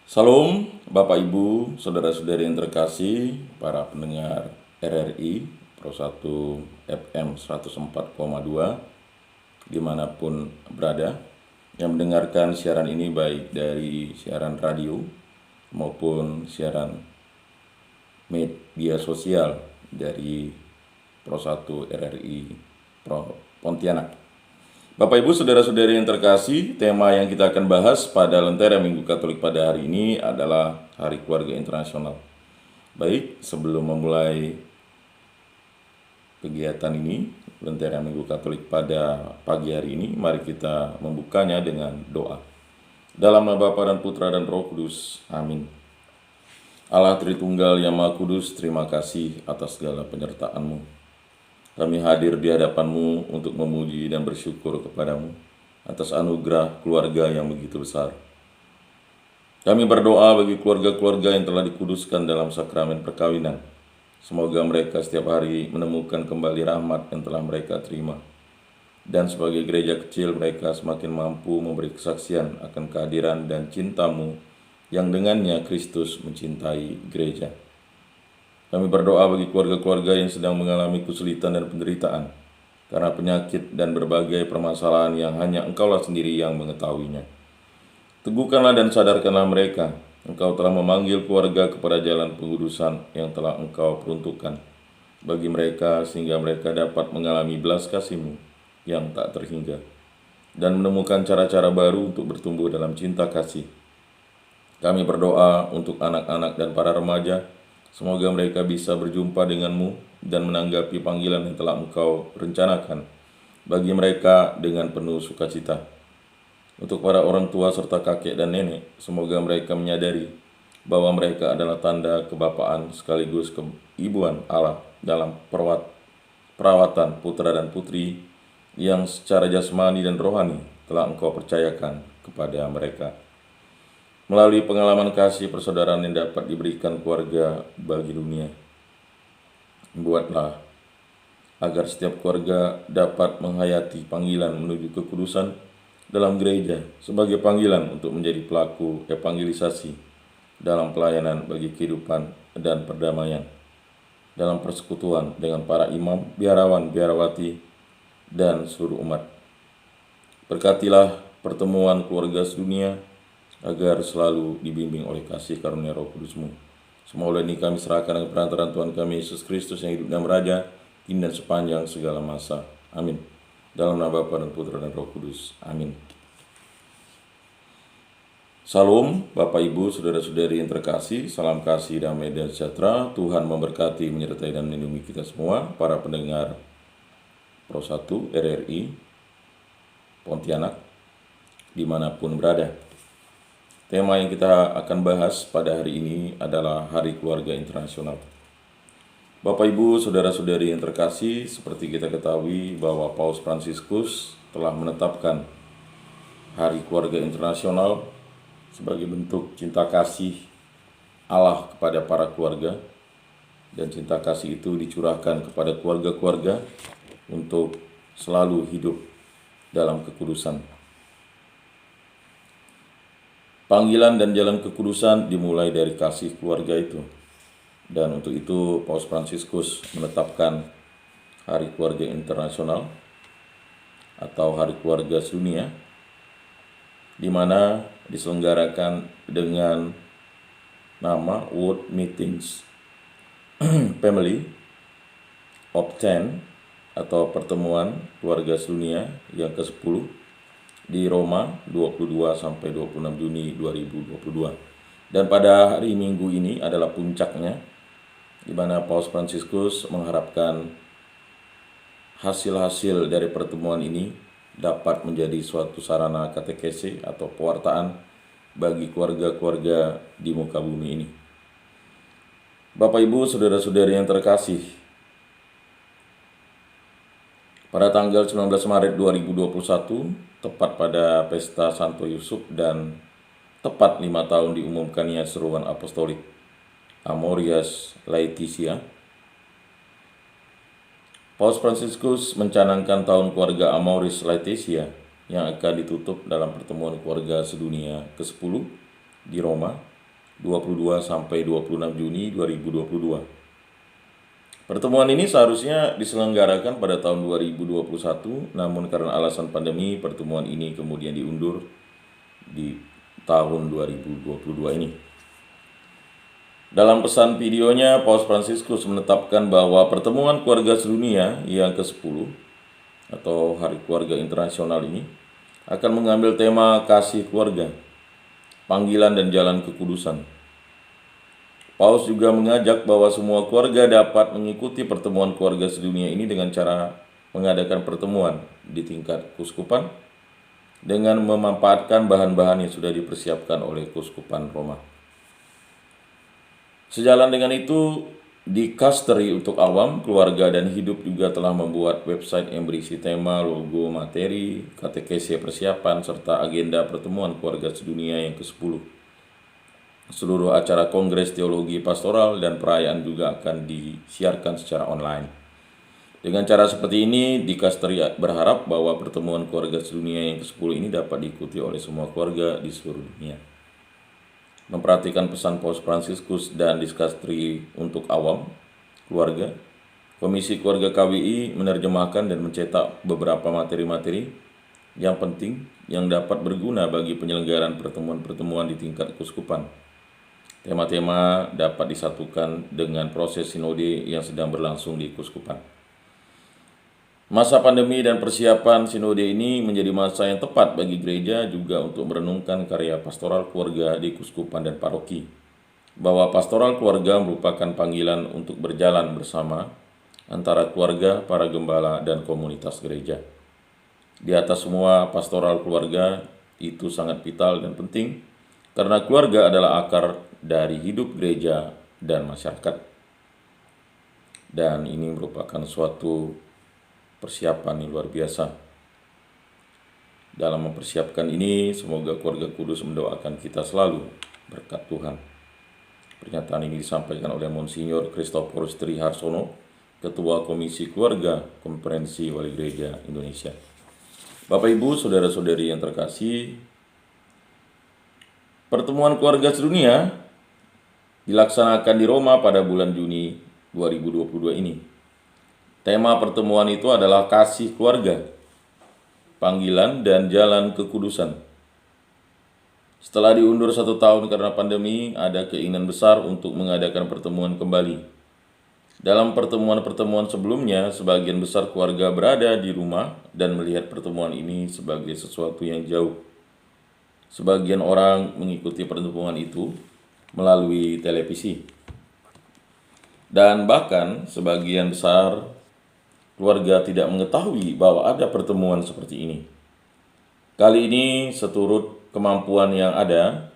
Salam Bapak Ibu, Saudara-saudari yang terkasih, para pendengar RRI Pro 1 FM 104,2 dimanapun berada, yang mendengarkan siaran ini baik dari siaran radio maupun siaran media sosial dari Pro 1 RRI Pro Pontianak. Bapak Ibu Saudara-saudari yang terkasih, tema yang kita akan bahas pada Lentera Minggu Katolik pada hari ini adalah Hari Keluarga Internasional. Baik, sebelum memulai kegiatan ini, Lentera Minggu Katolik pada pagi hari ini, mari kita membukanya dengan doa. Dalam nama Bapa dan Putra dan Roh Kudus, amin. Allah Tritunggal yang Maha Kudus, terima kasih atas segala penyertaan-Mu. Kami hadir di hadapan-Mu untuk memuji dan bersyukur kepadamu atas anugerah keluarga yang begitu besar. Kami berdoa bagi keluarga-keluarga yang telah dikuduskan dalam sakramen perkawinan. Semoga mereka setiap hari menemukan kembali rahmat yang telah mereka terima. Dan sebagai gereja kecil mereka semakin mampu memberi kesaksian akan kehadiran dan cinta-Mu yang dengannya Kristus mencintai gereja. Kami berdoa bagi keluarga-keluarga yang sedang mengalami kesulitan dan penderitaan karena penyakit dan berbagai permasalahan yang hanya Engkaulah sendiri yang mengetahuinya. Teguhkanlah dan sadarkanlah mereka. Engkau telah memanggil keluarga kepada jalan pengudusan yang telah Engkau peruntukkan bagi mereka sehingga mereka dapat mengalami belas kasih-Mu yang tak terhingga dan menemukan cara-cara baru untuk bertumbuh dalam cinta kasih. Kami berdoa untuk anak-anak dan para remaja. Semoga mereka bisa berjumpa dengan-Mu dan menanggapi panggilan yang telah Engkau rencanakan bagi mereka dengan penuh sukacita. Untuk para orang tua serta kakek dan nenek, semoga mereka menyadari bahwa mereka adalah tanda kebapaan sekaligus keibuan Allah dalam perawatan putra dan putri yang secara jasmani dan rohani telah Engkau percayakan kepada mereka. Melalui pengalaman kasih persaudaraan yang dapat diberikan keluarga bagi dunia, buatlah agar setiap keluarga dapat menghayati panggilan menuju kekudusan dalam gereja sebagai panggilan untuk menjadi pelaku evangelisasi dalam pelayanan bagi kehidupan dan perdamaian, dalam persekutuan dengan para imam, biarawan, biarawati, dan seluruh umat. Berkatilah pertemuan keluarga sedunia agar selalu dibimbing oleh kasih karunia Roh Kudus-Mu. Semua oleh ini kami serahkan dengan perantaraan Tuhan kami Yesus Kristus yang hidup dan meraja, kini dan sepanjang segala masa. Amin. Dalam nama Bapa dan Putra dan Roh Kudus. Amin. Salam Bapak Ibu, Saudara-saudari yang terkasih, salam kasih, damai dan sejahtera. Tuhan memberkati, menyertai dan melindungi kita semua, para pendengar Pro 1 RRI Pontianak, dimanapun berada. Tema yang kita akan bahas pada hari ini adalah Hari Keluarga Internasional. Bapak Ibu, Saudara-saudari yang terkasih, seperti kita ketahui bahwa Paus Fransiskus telah menetapkan Hari Keluarga Internasional sebagai bentuk cinta kasih Allah kepada para keluarga, dan cinta kasih itu dicurahkan kepada keluarga-keluarga untuk selalu hidup dalam kekudusan. Panggilan dan jalan kekudusan dimulai dari kasih keluarga itu. Dan untuk itu Paus Fransiskus menetapkan Hari Keluarga Internasional atau Hari Keluarga Sedunia, di mana diselenggarakan dengan nama World Meetings Family of 10 atau Pertemuan Keluarga Sedunia yang ke-10 di Roma 22 sampai 26 Juni 2022. Dan pada hari Minggu ini adalah puncaknya, di mana Paus Fransiskus mengharapkan hasil-hasil dari pertemuan ini dapat menjadi suatu sarana katekesi atau pewartaan bagi keluarga-keluarga di muka bumi ini. Bapak Ibu, Saudara-saudari yang terkasih, pada tanggal 19 Maret 2021, tepat pada pesta Santo Yusuf dan tepat 5 tahun diumumkannya seruan apostolik Amoris Laetitia, Paus Fransiskus mencanangkan tahun keluarga Amoris Laetitia yang akan ditutup dalam pertemuan keluarga sedunia ke-10 di Roma 22 sampai 26 Juni 2022. Pertemuan ini seharusnya diselenggarakan pada tahun 2021, namun karena alasan pandemi, pertemuan ini kemudian diundur di tahun 2022 ini. Dalam pesan videonya, Paus Fransiskus menetapkan bahwa pertemuan keluarga sedunia yang ke-10 atau Hari Keluarga Internasional ini akan mengambil tema kasih keluarga, panggilan dan jalan kekudusan. Paus juga mengajak bahwa semua keluarga dapat mengikuti pertemuan keluarga sedunia ini dengan cara mengadakan pertemuan di tingkat keuskupan dengan memanfaatkan bahan-bahan yang sudah dipersiapkan oleh Keuskupan Roma. Sejalan dengan itu, Dikasteri untuk Awam, Keluarga dan Hidup juga telah membuat website yang berisi tema, logo, materi, katekese persiapan, serta agenda pertemuan keluarga sedunia yang ke-10. Seluruh acara kongres teologi pastoral dan perayaan juga akan disiarkan secara online. Dengan cara seperti ini, Dikasteri berharap bahwa pertemuan keluarga sedunia yang ke-10 ini dapat diikuti oleh semua keluarga di seluruh dunia. Memperhatikan pesan Paus Fransiskus dan Dikasteri untuk Awam, Keluarga, Komisi Keluarga KWI menerjemahkan dan mencetak beberapa materi-materi yang penting yang dapat berguna bagi penyelenggaraan pertemuan-pertemuan di tingkat keuskupan. Tema-tema dapat disatukan dengan proses sinode yang sedang berlangsung di keuskupan. Masa pandemi dan persiapan sinode ini menjadi masa yang tepat bagi gereja juga untuk merenungkan karya pastoral keluarga di keuskupan dan paroki. Bahwa pastoral keluarga merupakan panggilan untuk berjalan bersama antara keluarga, para gembala, dan komunitas gereja. Di atas semua, pastoral keluarga itu sangat vital dan penting karena keluarga adalah akar dari hidup gereja dan masyarakat. Dan ini merupakan suatu persiapan yang luar biasa. Dalam mempersiapkan ini, semoga keluarga kudus mendoakan kita selalu berkat Tuhan. Pernyataan ini disampaikan oleh Monsinyur Christophorus Triharsono, Ketua Komisi Keluarga Konferensi Wali Gereja Indonesia. Bapak Ibu, saudara-saudari yang terkasih, pertemuan keluarga sedunia dilaksanakan di Roma pada bulan Juni 2022 ini. Tema pertemuan itu adalah kasih keluarga, panggilan dan jalan kekudusan. Setelah diundur 1 tahun karena pandemi, ada keinginan besar untuk mengadakan pertemuan kembali. Dalam pertemuan-pertemuan sebelumnya, sebagian besar keluarga berada di rumah dan melihat pertemuan ini sebagai sesuatu yang jauh. Sebagian orang mengikuti pertemuan itu melalui televisi. Dan bahkan sebagian besar keluarga tidak mengetahui bahwa ada pertemuan seperti ini. Kali ini seturut kemampuan yang ada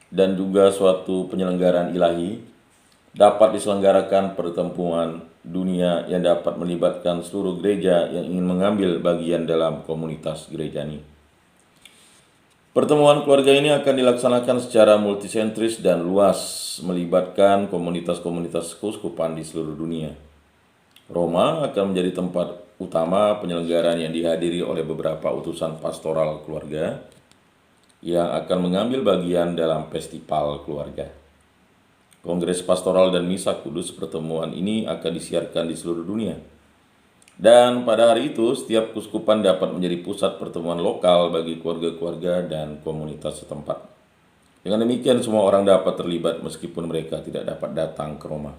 dan juga suatu penyelenggaraan ilahi dapat diselenggarakan pertemuan dunia yang dapat melibatkan seluruh gereja yang ingin mengambil bagian dalam komunitas gereja ini. Pertemuan keluarga ini akan dilaksanakan secara multisentris dan luas, melibatkan komunitas-komunitas keuskupan di seluruh dunia. Roma akan menjadi tempat utama penyelenggaraan yang dihadiri oleh beberapa utusan pastoral keluarga yang akan mengambil bagian dalam festival keluarga. Kongres pastoral dan misa kudus pertemuan ini akan disiarkan di seluruh dunia. Dan pada hari itu, setiap keuskupan dapat menjadi pusat pertemuan lokal bagi keluarga-keluarga dan komunitas setempat. Dengan demikian, semua orang dapat terlibat meskipun mereka tidak dapat datang ke Roma.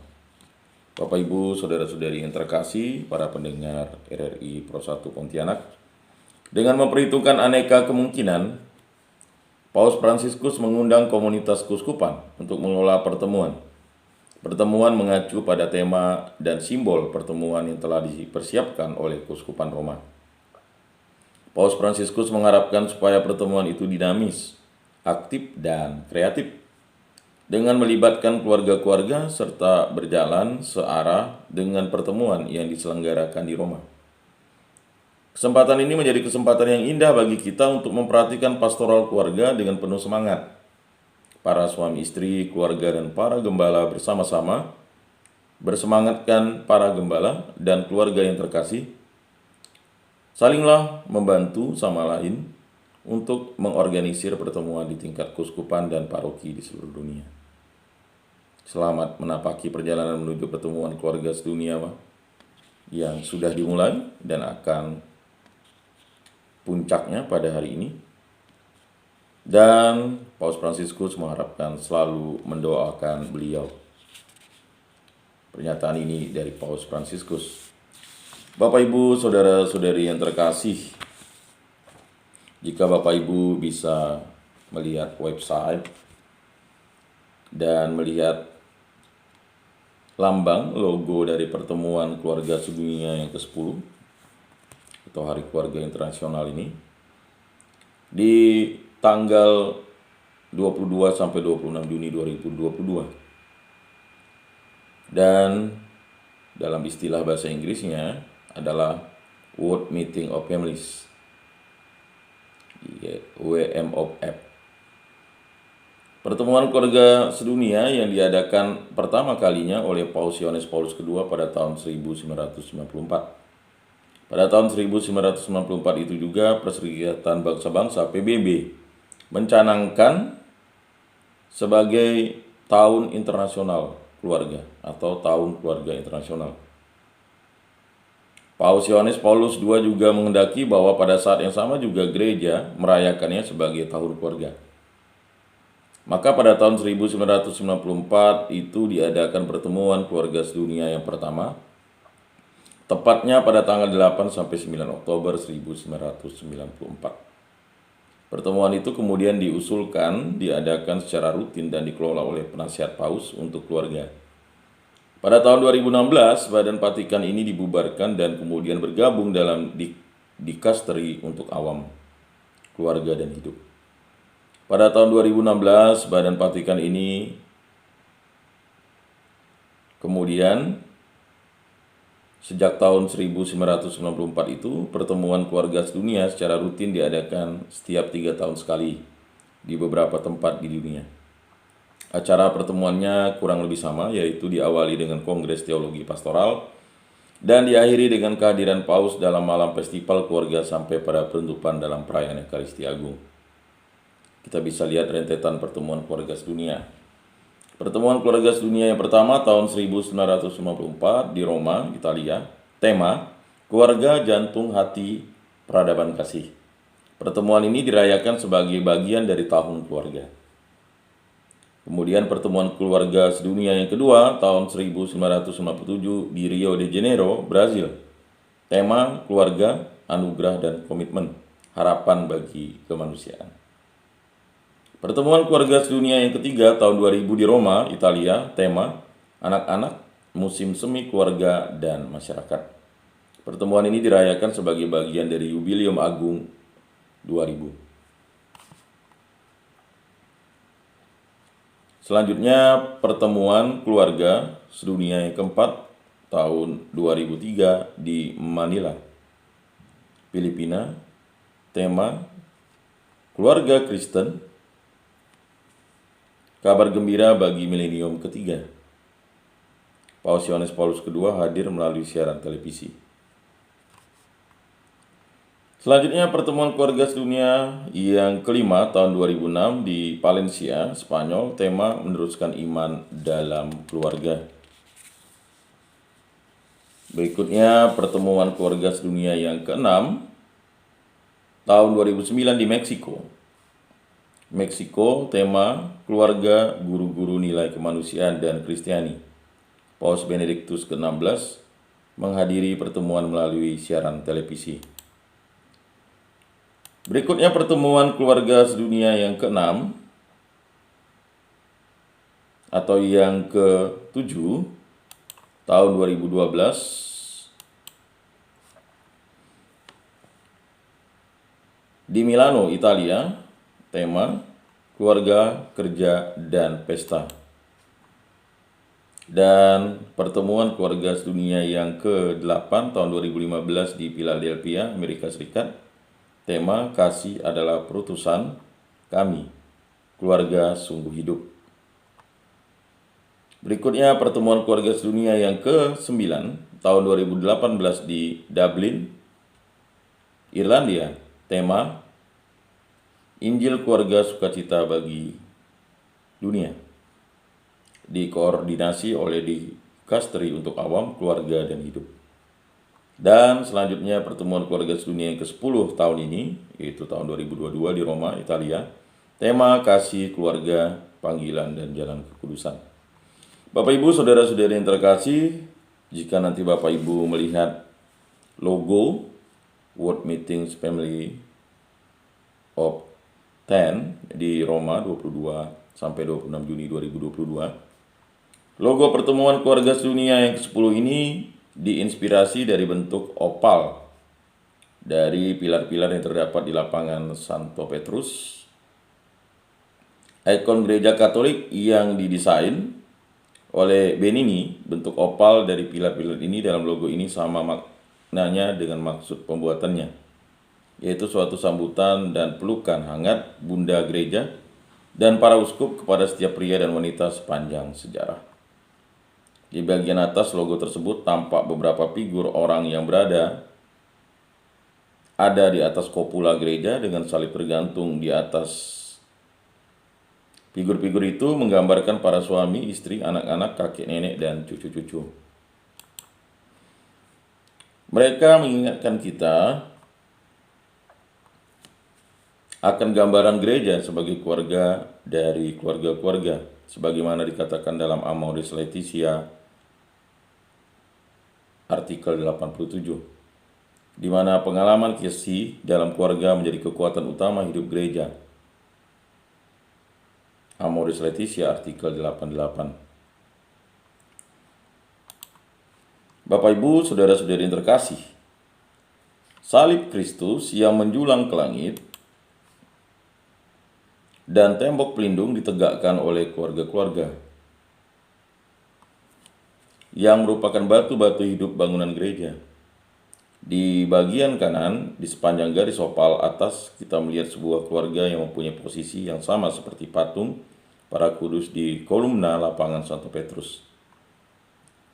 Bapak, Ibu, saudara-saudari yang terkasih, para pendengar RRI Pro 1 Pontianak, dengan memperhitungkan aneka kemungkinan, Paus Fransiskus mengundang komunitas keuskupan untuk mengelola pertemuan. Pertemuan mengacu pada tema dan simbol pertemuan yang telah dipersiapkan oleh Keuskupan Roma. Paus Fransiskus mengharapkan supaya pertemuan itu dinamis, aktif, dan kreatif, dengan melibatkan keluarga-keluarga serta berjalan searah dengan pertemuan yang diselenggarakan di Roma. Kesempatan ini menjadi kesempatan yang indah bagi kita untuk memperhatikan pastoral keluarga dengan penuh semangat. Para suami istri, keluarga, dan para gembala bersama-sama bersemangatkan para gembala dan keluarga yang terkasih. Salinglah membantu sama lain untuk mengorganisir pertemuan di tingkat keuskupan dan paroki di seluruh dunia. Selamat menapaki perjalanan menuju pertemuan keluarga sedunia yang sudah dimulai dan akan puncaknya pada hari ini. Dan Paus Fransiskus mengharapkan selalu mendoakan beliau. Pernyataan ini dari Paus Fransiskus. Bapak Ibu, saudara-saudari yang terkasih, jika Bapak Ibu bisa melihat website dan melihat lambang logo dari pertemuan keluarga sedunia yang ke-10 atau Hari Keluarga Internasional ini, di tanggal 22 sampai 26 Juni 2022. Dan dalam istilah bahasa Inggrisnya adalah World Meeting of Families, WMOF. Pertemuan keluarga sedunia yang diadakan pertama kalinya oleh Paus Yohanes Paulus II pada tahun 1994. Pada tahun 1994 itu juga Perserikatan Bangsa-Bangsa PBB mencanangkan sebagai Tahun Internasional Keluarga atau Tahun Keluarga Internasional. Paus Yohanes Paulus II juga menghendaki bahwa pada saat yang sama juga gereja merayakannya sebagai Tahun Keluarga. Maka pada tahun 1994 itu diadakan pertemuan keluarga sedunia yang pertama, tepatnya pada tanggal 8 sampai 9 Oktober 1994. Pertemuan itu kemudian diusulkan diadakan secara rutin dan dikelola oleh penasihat Paus untuk keluarga. Pada tahun 2016, Badan Vatikan ini dibubarkan dan kemudian bergabung dalam Dikasteri untuk Awam, Keluarga dan Hidup. Pada tahun 2016, Badan Vatikan ini kemudian sejak tahun 1994 itu pertemuan keluarga sedunia secara rutin diadakan setiap 3 tahun sekali di beberapa tempat di dunia. Acara pertemuannya kurang lebih sama, yaitu diawali dengan Kongres Teologi Pastoral dan diakhiri dengan kehadiran Paus dalam malam festival keluarga sampai pada penutupan dalam perayaan Ekaristi Agung. Kita bisa lihat rentetan pertemuan keluarga sedunia. Pertemuan keluarga sedunia yang pertama tahun 1954 di Roma, Italia. Tema, Keluarga Jantung Hati Peradaban Kasih. Pertemuan ini dirayakan sebagai bagian dari Tahun Keluarga. Kemudian pertemuan keluarga sedunia yang kedua tahun 1957 di Rio de Janeiro, Brazil. Tema, Keluarga, Anugerah dan Komitmen. Harapan bagi kemanusiaan. Pertemuan keluarga sedunia yang ketiga tahun 2000 di Roma, Italia. Tema, Anak-anak, Musim Semi Keluarga dan Masyarakat. Pertemuan ini dirayakan sebagai bagian dari Jubileum Agung 2000. Selanjutnya, pertemuan keluarga sedunia yang keempat tahun 2003 di Manila, Filipina. Tema, Keluarga Kristen, Kabar gembira bagi milenium ketiga. Paus Yohanes Paulus II hadir melalui siaran televisi. Selanjutnya pertemuan keluarga sedunia yang kelima tahun 2006 di Valencia, Spanyol. Tema, meneruskan iman dalam keluarga. Berikutnya pertemuan keluarga sedunia yang keenam tahun 2009 di Meksiko. Tema, Keluarga, Guru-guru Nilai Kemanusiaan dan Kristiani. Paus Benediktus ke-16 menghadiri pertemuan melalui siaran televisi. Berikutnya pertemuan keluarga sedunia yang ke-6 atau yang ke-7 tahun 2012 di Milano, Italia. Tema, Keluarga, Kerja, dan Pesta. Dan pertemuan keluarga sedunia yang ke-8 tahun 2015 di Philadelphia, Amerika Serikat. Tema, Kasih adalah Perutusan Kami, Keluarga Sungguh Hidup. Berikutnya pertemuan keluarga sedunia yang ke-9 tahun 2018 di Dublin, Irlandia. Tema, Injil Keluarga Sukacita bagi Dunia. dikoordinasi oleh Dikasteri untuk Awam, Keluarga, dan Hidup. Dan selanjutnya pertemuan keluarga sedunia yang ke-10 tahun ini, yaitu tahun 2022 di Roma, Italia. Tema kasih keluarga, panggilan, dan jalan kekudusan. Bapak Ibu, saudara-saudari yang terkasih, jika nanti Bapak Ibu melihat logo World Meetings Family of 10 di Roma 22 sampai 26 Juni 2022, logo pertemuan keluarga sedunia yang ke-10 ini diinspirasi dari bentuk opal dari pilar-pilar yang terdapat di lapangan Santo Petrus, ikon gereja Katolik yang didesain oleh Benini. Bentuk opal dari pilar-pilar ini dalam logo ini sama maknanya dengan maksud pembuatannya, yaitu suatu sambutan dan pelukan hangat Bunda Gereja dan para uskup kepada setiap pria dan wanita sepanjang sejarah. Di bagian atas logo tersebut tampak beberapa figur orang yang ada di atas kopula gereja dengan salib bergantung di atas. Figur-figur itu menggambarkan para suami, istri, anak-anak, kakek, nenek, dan cucu-cucu. Mereka mengingatkan kita akan gambaran gereja sebagai keluarga dari keluarga-keluarga, sebagaimana dikatakan dalam Amoris Laetitia artikel 87, di mana pengalaman kasih dalam keluarga menjadi kekuatan utama hidup gereja. Amoris Laetitia artikel 88. Bapak Ibu, saudara-saudari yang terkasih, salib Kristus yang menjulang ke langit dan tembok pelindung ditegakkan oleh keluarga-keluarga yang merupakan batu-batu hidup bangunan gereja. Di bagian kanan, di sepanjang garis opal atas, kita melihat sebuah keluarga yang mempunyai posisi yang sama seperti patung para kudus di kolumna lapangan Santo Petrus.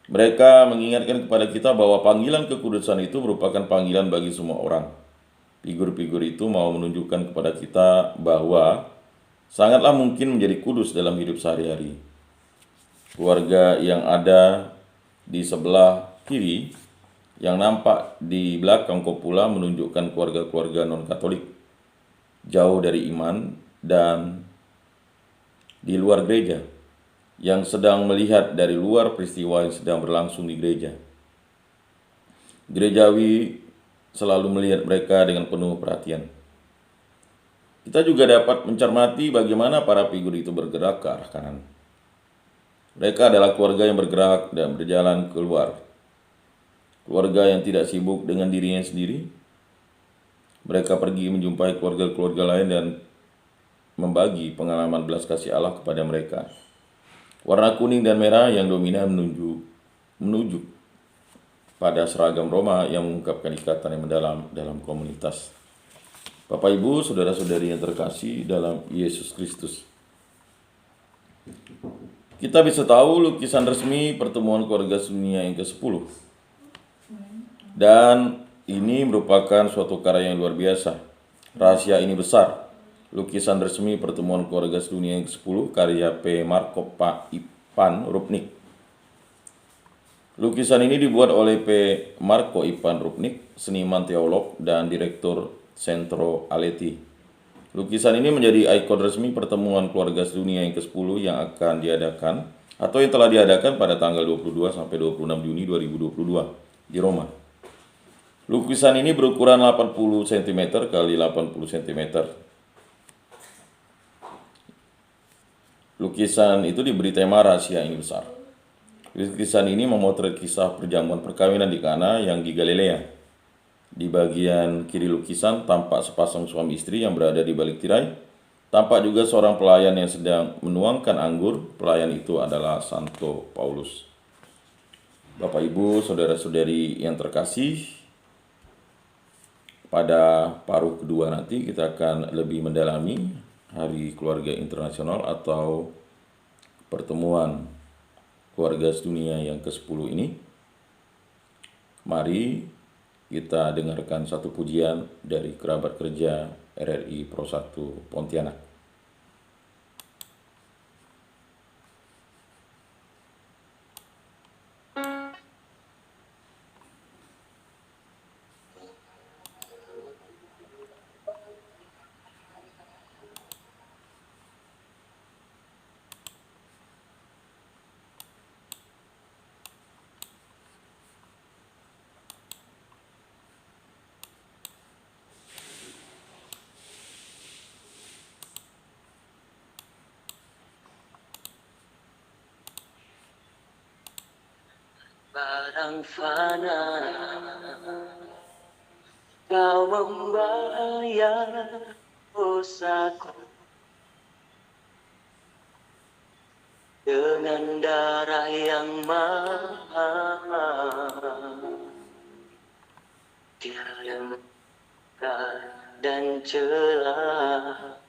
Mereka mengingatkan kepada kita bahwa panggilan kekudusan itu merupakan panggilan bagi semua orang. Figur-figur itu mau menunjukkan kepada kita bahwa sangatlah mungkin menjadi kudus dalam hidup sehari-hari. Keluarga yang ada di sebelah kiri yang nampak di belakang kopula menunjukkan keluarga-keluarga non-Katolik, jauh dari iman dan di luar gereja, yang sedang melihat dari luar peristiwa yang sedang berlangsung di gereja. Gerejawi selalu melihat mereka dengan penuh perhatian. Kita juga dapat mencermati bagaimana para figur itu bergerak ke arah kanan. Mereka adalah keluarga yang bergerak dan berjalan keluar. Keluarga yang tidak sibuk dengan dirinya sendiri. Mereka pergi menjumpai keluarga-keluarga lain dan membagi pengalaman belas kasih Allah kepada mereka. Warna kuning dan merah yang dominan menuju pada seragam Roma yang mengungkapkan ikatan yang mendalam dalam komunitas. Bapak Ibu, saudara-saudari yang terkasih dalam Yesus Kristus, kita bisa tahu lukisan resmi pertemuan keluarga dunia yang ke-10. Dan ini merupakan suatu karya yang luar biasa. Rahasia ini besar. Lukisan resmi pertemuan keluarga dunia yang ke-10 karya P. Marco Ipan Rupnik. Lukisan ini dibuat oleh P. Marco Ipan Rupnik, seniman teolog dan direktur Centro Aleti. Lukisan ini menjadi ikon resmi pertemuan keluarga dunia yang ke-10 yang akan diadakan atau yang telah diadakan pada tanggal 22 sampai 26 Juni 2022 di Roma. Lukisan ini berukuran 80 cm x 80 cm. Lukisan itu diberi tema rahasia ini besar. Lukisan ini memotret kisah perjamuan perkawinan di Kana yang di Galilea. Di bagian kiri lukisan tampak sepasang suami istri yang berada di balik tirai. Tampak juga seorang pelayan yang sedang menuangkan anggur. Pelayan itu adalah Santo Paulus. Bapak Ibu, saudara-saudari yang terkasih, pada paruh kedua nanti kita akan lebih mendalami Hari Keluarga Internasional atau pertemuan keluarga sedunia yang ke-10 ini. Mari kita dengarkan satu pujian dari kerabat kerja RRI Pro 1 Pontianak. sekarang fana, kau membayar dosaku dengan darah yang mahal. Tiada dan celah